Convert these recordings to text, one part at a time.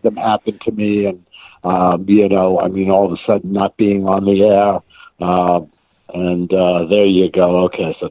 them happen to me, and I mean, all of a sudden not being on the air, and there you go. Okay, so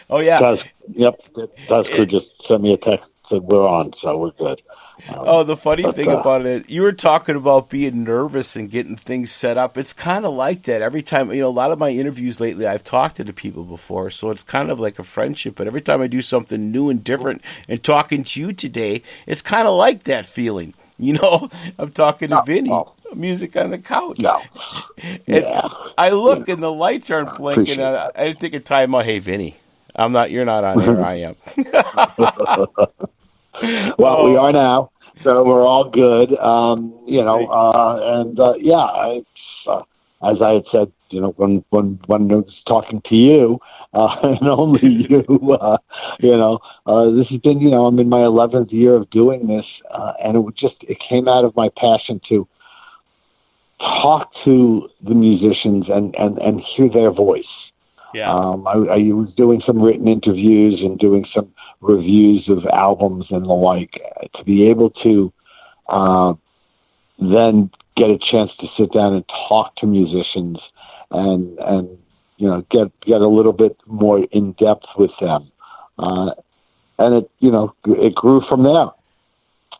Oh yeah. Yep, Taz could just send me a text said we're on, so we're good. Oh, the funny But thing about it, you were talking about being nervous and getting things set up. It's kind of like that every time. A lot of my interviews lately, I've talked to the people before, so it's kind of like a friendship. But every time I do something new and different, and talking to you today, it's kind of like that feeling. I'm talking to no, Vinny, oh, music on the couch, no, and yeah, I yeah, look and the lights aren't blinking. appreciate I didn't take a time out. Hey, Vinny, I'm not. You're not on air. I am. that. Well, we Oh, are now, so we're all good. thank As I had said, when I was talking to you, and only you, this has been, I'm in my 11th year of doing this, and it came out of my passion to talk to the musicians and hear their voice. yeah. I was doing some written interviews and doing some reviews of albums and the like, to be able to then get a chance to sit down and talk to musicians and get a little bit more in depth with them, and it grew from there.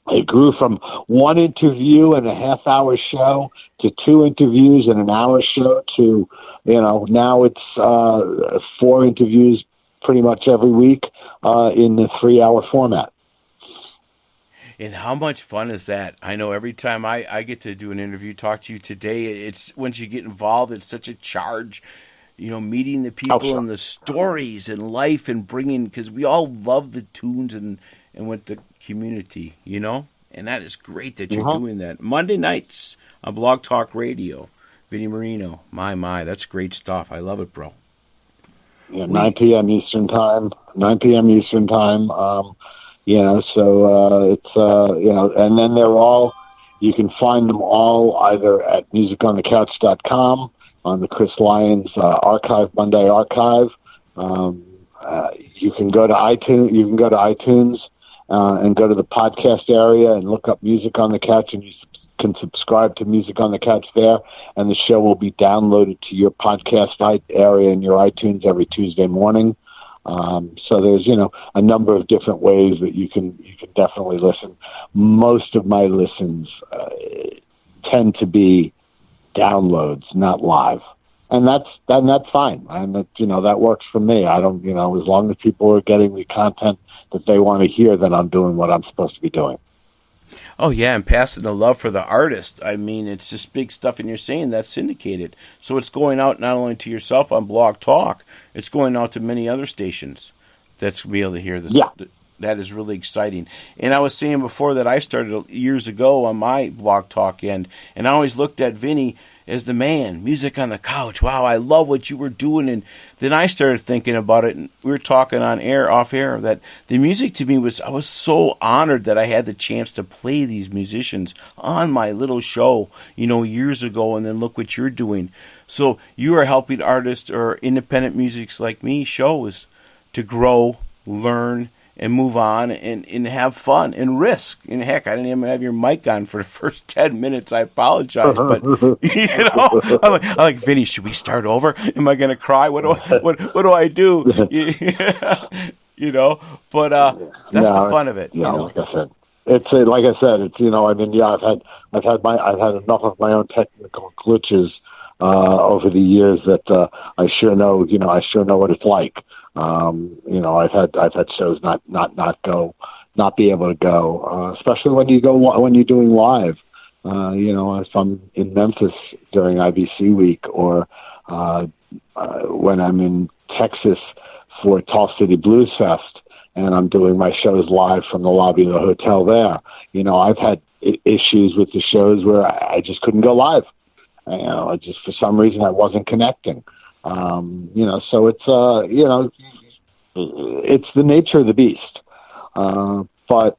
It grew from one interview and a half-hour show to two interviews and an hour show to, now it's 4 interviews pretty much every week in the 3-hour format. And how much fun is that? I know every time I get to do an interview, talk to you today, it's once you get involved, it's such a charge, meeting the Oh, people sure. and the stories and life and bringing, because we all love the tunes and with the community. And that is great that you're Uh-huh. doing that. Monday nights on Blog Talk Radio. Vinny Marino. My, that's great stuff. I love it, bro. Yeah, 9 We, p.m. Eastern time. 9 p.m. Eastern time. It's and then they're all. You can find them all either at musiconthecouch.com on the Chris Lyons Archive Monday Archive. You can go to iTunes. You can go to iTunes and go to the podcast area and look up Music on the Couch, and you can subscribe to Music on the Couch there, and the show will be downloaded to your podcast area in your iTunes every Tuesday morning. So there's a number of different ways that you can definitely listen. Most of my listens tend to be downloads, not live, and that's fine. And that works for me. I don't as long as people are getting the content that they want to hear, then I'm doing what I'm supposed to be doing. oh, yeah, and passing the love for the artist. I mean, it's just big stuff, and you're saying that's syndicated. So it's going out not only to yourself on Blog Talk, it's going out to many other stations that's going to be able to hear this. Yeah. That is really exciting. And I was saying before that I started years ago on my Blog Talk end, and I always looked at Vinny as the man, music on the couch. Wow, I love what you were doing. And then I started thinking about it, and we were talking off air, that the music to me I was so honored that I had the chance to play these musicians on my little show, years ago, and then look what you're doing. So you are helping artists or independent musics like me shows to grow, learn, and move on and have fun and risk. And heck, I didn't even have your mic on for the first 10 minutes. I apologize. But, I'm like, Vinny, should we start over? Am I going to cry? What do I do? But that's the No, fun of it. like I said, I've had enough of my own technical glitches over the years that I sure know what it's like. I've had shows not be able to go, especially when you're doing live. If I'm in Memphis during IBC week, or when I'm in Texas for Tall City Blues Fest, and I'm doing my shows live from the lobby of the hotel there. I've had issues with the shows where I just couldn't go live. Just for some reason I wasn't connecting. So it's the nature of the beast. But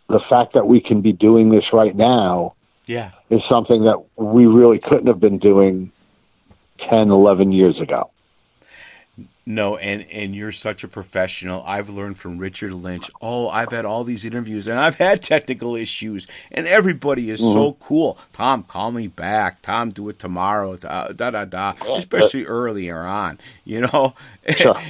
the fact that we can be doing this right now Yeah. is something that we really couldn't have been doing 10, 11 years ago. No, and you're such a professional. I've learned from Richard Lynch. Oh, I've had all these interviews, and I've had technical issues, and everybody is so cool. Tom, call me back. Tom, do it tomorrow. Especially earlier on, you know. Sure.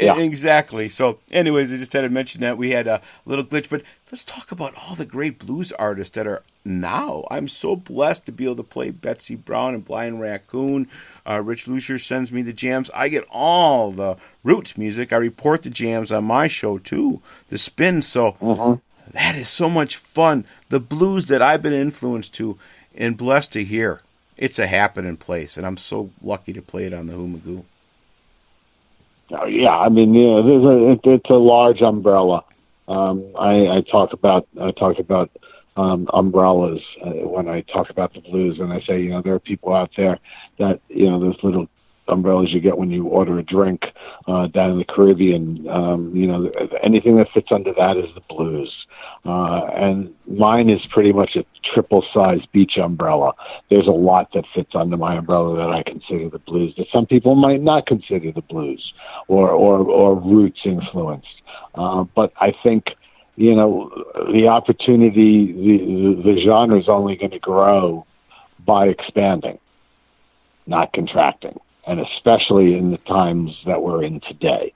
Yeah. Exactly. So, anyways, I just had to mention that we had a little glitch, but let's talk about all the great blues artists that are now. I'm so blessed to be able to play Betsy Brown and Blind Raccoon. Rich Lucier sends me the jams. I get all the roots music. I report the jams on my show too, the spin. So that is so much fun. The blues that I've been influenced to and blessed to hear. It's a happening place, and I'm so lucky to play it on the Who Magoo. Yeah, I mean, it's a large umbrella. I talk about umbrellas when I talk about the blues, and I say, there are people out there that, those little umbrellas you get when you order a drink down in the Caribbean. Anything that fits under that is the blues. And mine is pretty much a triple-size beach umbrella. There's a lot that fits under my umbrella that I consider the blues that some people might not consider the blues or roots influenced. But I think, the opportunity, the genre is only going to grow by expanding, not contracting, and especially in the times that we're in today.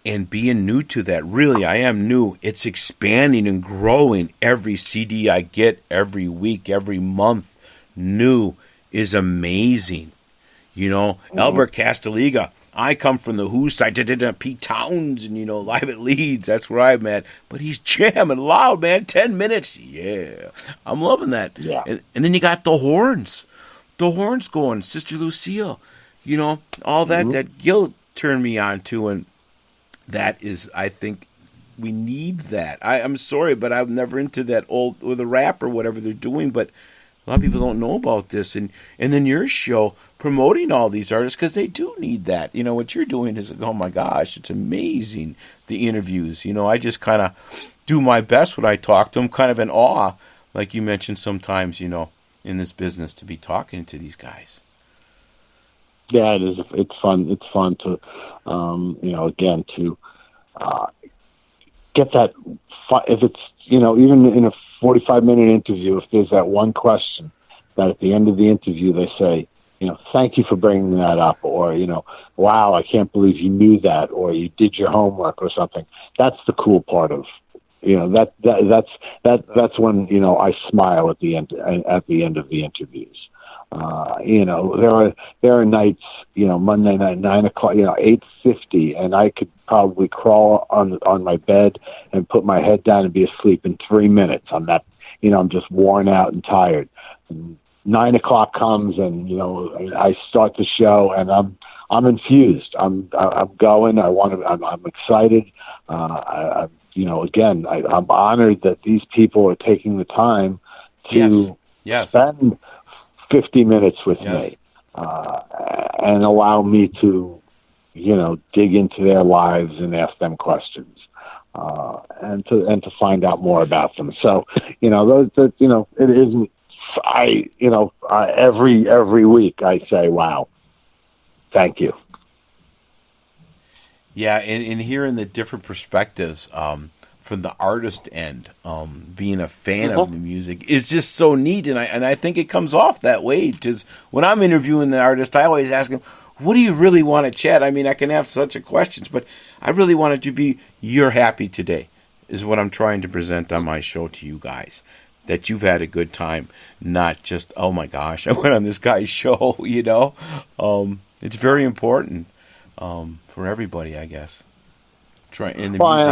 And being new to that, really, I am new. It's expanding and growing. Every CD I get, every week, every month, new is amazing. Albert Castaliga. I come from the Who side, Pete Towns, and, live at Leeds. That's where I'm at. But he's jamming loud, man. 10 minutes. Yeah. I'm loving that. Yeah. And then you got the horns. The horns going. Sister Lucille. All that that Gil turned me on to. And that is, I think, we need that. I'm sorry, but I'm never into that old, or the rap or whatever they're doing. But a lot of people don't know about this. And then your show promoting all these artists, because they do need that. What you're doing is, oh my gosh, it's amazing, the interviews. I just kind of do my best when I talk to them, kind of in awe, like you mentioned sometimes, in this business, to be talking to these guys. Yeah, it is. It's fun. It's fun to, again, to get that, if it's, even in a 45-minute interview, if there's that one question that at the end of the interview they say, thank you for bringing that up, or, wow, I can't believe you knew that, or you did your homework or something. That's the cool part of, that's when, I smile at the end of the interviews. There are nights, Monday night, 9 o'clock, 8:50, and I could probably crawl on my bed and put my head down and be asleep in 3 minutes. I'm that, I'm just worn out and tired. And 9 o'clock comes, and I start the show, and I'm infused. I'm going. I'm excited. Again, I'm honored that these people are taking the time to spend 50 minutes with me, and allow me to, dig into their lives and ask them questions, and to find out more about them. So, it isn't. Every week I say, wow, thank you. Yeah, and hearing the different perspectives from the artist end, being a fan of the music is just so neat, and I think it comes off that way. Because when I'm interviewing the artist, I always ask them, what do you really want to chat? I mean, I can have such a questions, but I really want it to be, you're happy today, is what I'm trying to present on my show to you guys. That you've had a good time, not just, oh my gosh, I went on this guy's show, It's very important for everybody, I guess. I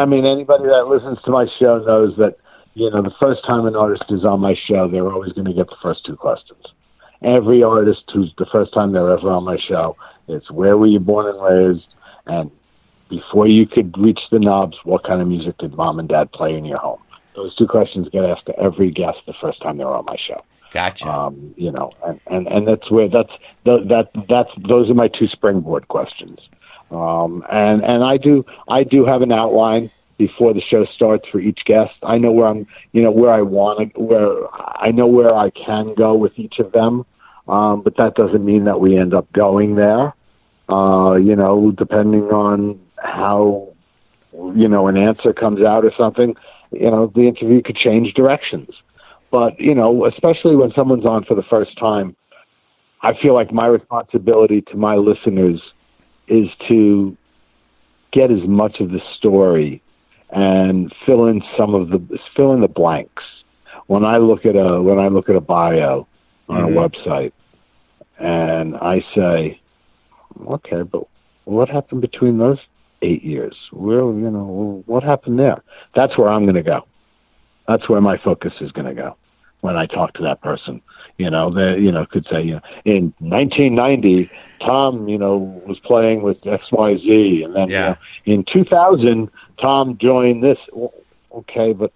mean, anybody that listens to my show knows that, the first time an artist is on my show, they're always going to get the first two questions. Every artist who's the first time they're ever on my show, it's where were you born and raised, and before you could reach the knobs, what kind of music did mom and dad play in your home? Those two questions get asked to every guest the first time they're on my show. Gotcha. And that's where those are my two springboard questions. And I do have an outline before the show starts for each guest. I know where I know where I can go with each of them. But that doesn't mean that we end up going there. Depending on how, an answer comes out or something, the interview could change directions. But, especially when someone's on for the first time, I feel like my responsibility to my listeners is to get as much of the story and fill in the blanks. When I look at a bio on a website and I say, okay, but what happened between those 8 years? What happened there? That's where I'm going to go. That's where my focus is going to go when I talk to that person. They could say, in 1990, Tom, was playing with XYZ, and then in 2000, Tom joined this. Okay, but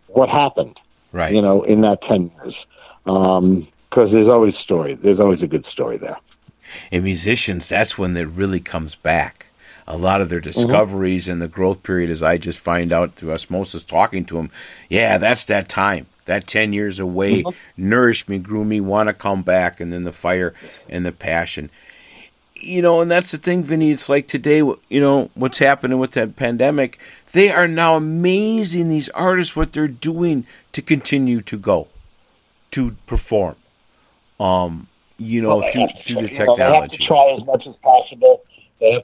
what happened? Right. In that 10 years, because there's always story. There's always a good story there. And musicians, that's when it really comes back. A lot of their discoveries and the growth period, as I just find out through osmosis talking to them, that's that time. That 10 years away nourished me, grew me, want to come back, and then the fire and the passion. And that's the thing, Vinny. It's like today, what's happening with that pandemic. They are now amazing, these artists, what they're doing to continue to go, to perform, through the technology. They have to try as much as possible. To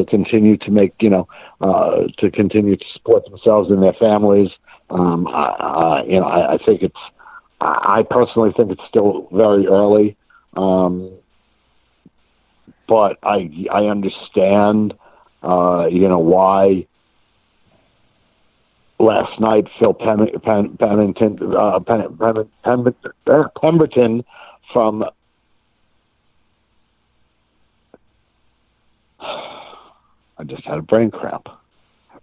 continue to make, to continue to support themselves and their families. I think I personally think it's still very early. But I understand, why last night Phil Pemberton from I just had a brain cramp.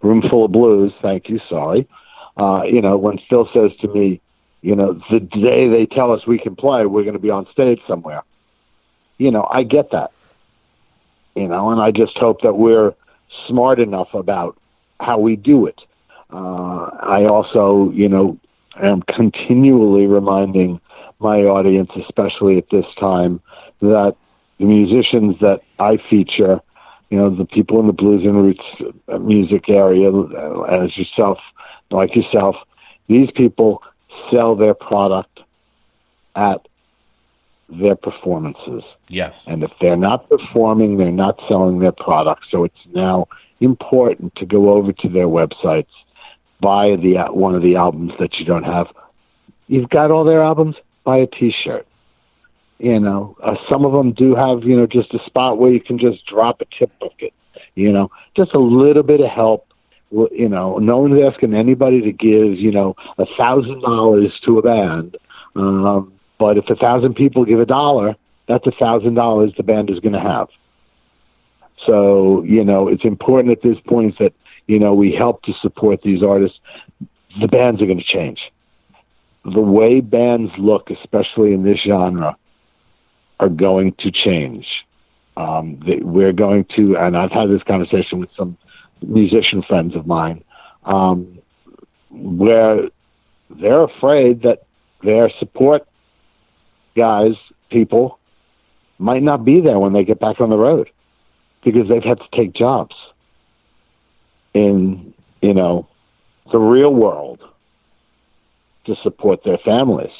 Room Full of Blues, thank you, sorry. When Phil says to me, the day they tell us we can play, we're going to be on stage somewhere. I get that. And I just hope that we're smart enough about how we do it. I also, am continually reminding my audience, especially at this time, that the musicians that I feature, the people in the blues and roots music area, as like yourself, these people sell their product at their performances. Yes. And if they're not performing, they're not selling their product. So it's now important to go over to their websites, buy one of the albums that you don't have. You've got all their albums, buy a T-shirt. Some of them do have, just a spot where you can just drop a tip bucket, just a little bit of help. No one's asking anybody to give, $1,000 to a band. But if 1,000 people give $1, that's $1,000 the band is going to have. So, it's important at this point that, we help to support these artists. The bands are going to change. The way bands look, especially in this genre, are going to change. We're going to, and I've had this conversation with some musician friends of mine, where they're afraid that their support guys, people, might not be there when they get back on the road because they've had to take jobs in, the real world to support their families,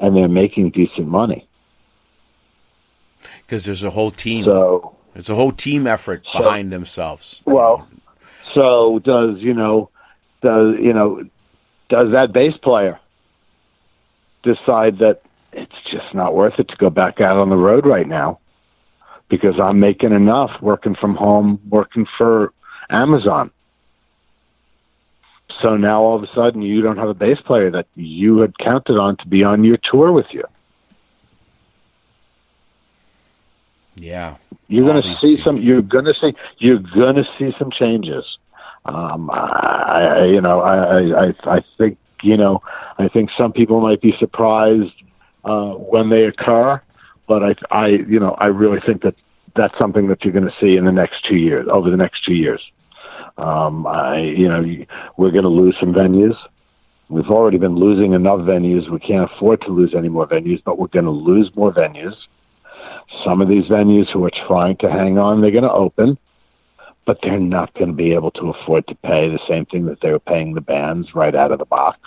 and they're making decent money. Because there's a whole team. So it's a whole team effort behind themselves. Well, so does that bass player decide that it's just not worth it to go back out on the road right now because I'm making enough working from home, working for Amazon. So now all of a sudden you don't have a bass player that you had counted on to be on your tour with you. Yeah, you're going to see some. You're going to see some changes. I think I think some people might be surprised when they occur, but I really think that that's something that you're going to see in the next 2 years. Over the next 2 years, we're going to lose some venues. We've already been losing enough venues. We can't afford to lose any more venues, but we're going to lose more venues. Some of these venues who are trying to hang on, they're going to open, but they're not going to be able to afford to pay the same thing that they were paying the bands right out of the box.